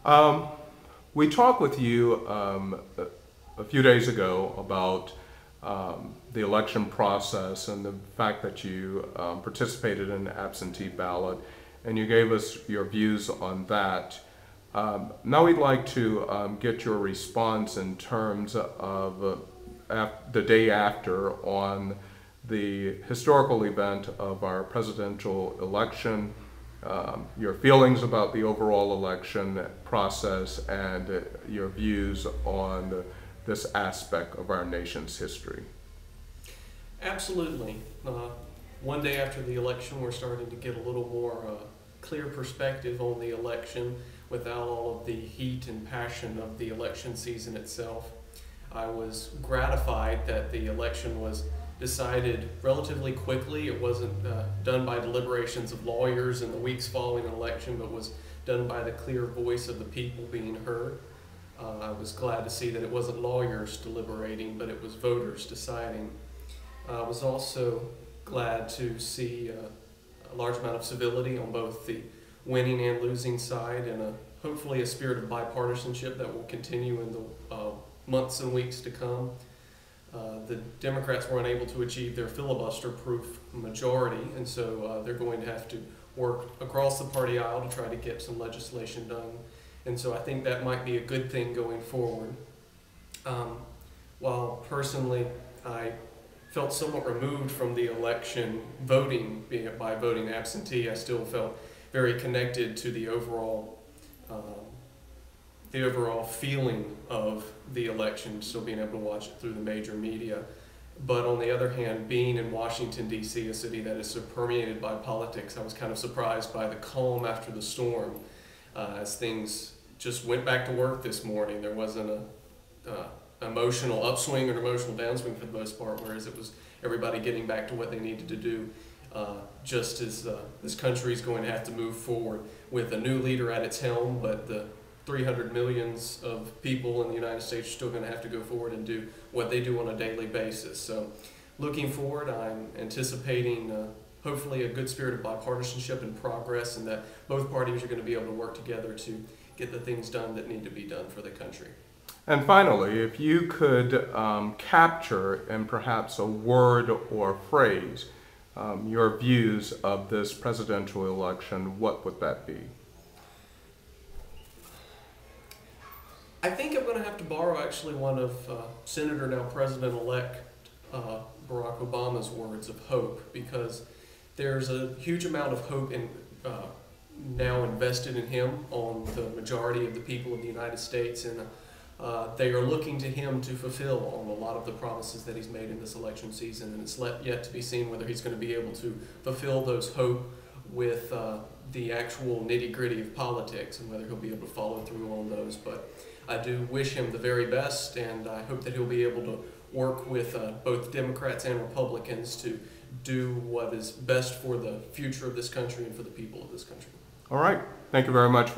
Um, we talked with you a few days ago about the election process and the fact that you participated in the absentee ballot, and you gave us your views on that. Now we'd like to get your response in terms of the day after on the historical event of our presidential election, your feelings about the overall election process, and your views on this aspect of our nation's history. Absolutely. One day after the election, we're starting to get a little more clear perspective on the election without all of the heat and passion of the election season itself. I was gratified that the election was decided relatively quickly. It wasn't done by deliberations of lawyers in the weeks following an election, but was done by the clear voice of the people being heard. I was glad to see that it wasn't lawyers deliberating, but it was voters deciding. I was also glad to see a large amount of civility on both the winning and losing side, and hopefully a spirit of bipartisanship that will continue in the months and weeks to come. The Democrats were unable to achieve their filibuster-proof majority, and so they're going to have to work across the party aisle to try to get some legislation done. And so I think that might be a good thing going forward. While personally I felt somewhat removed from the election voting, by voting absentee, I still felt very connected to the overall feeling of the election, still being able to watch it through the major media. But on the other hand, being in Washington, D.C., a city that is so permeated by politics, I was kind of surprised by the calm after the storm. As things just went back to work this morning, there wasn't a emotional upswing or emotional downswing for the most part, whereas it was everybody getting back to what they needed to do, just as this country is going to have to move forward with a new leader at its helm, but the 300 millions of people in the United States are still going to have to go forward and do what they do on a daily basis. So looking forward, I'm anticipating hopefully a good spirit of bipartisanship and progress, and that both parties are going to be able to work together to get the things done that need to be done for the country. And finally, if you could capture in perhaps a word or phrase your views of this presidential election, what would that be? I think I'm going to have to borrow actually one of Senator, now President-elect Barack Obama's words of hope, because there's a huge amount of hope now invested in him on the majority of the people of the United States, and they are looking to him to fulfill on a lot of the promises that he's made in this election season, and it's yet to be seen whether he's going to be able to fulfill those hope with the actual nitty-gritty of politics, and whether he'll be able to follow through on those. But I do wish him the very best, and I hope that he'll be able to work with both Democrats and Republicans to do what is best for the future of this country and for the people of this country. All right. Thank you very much.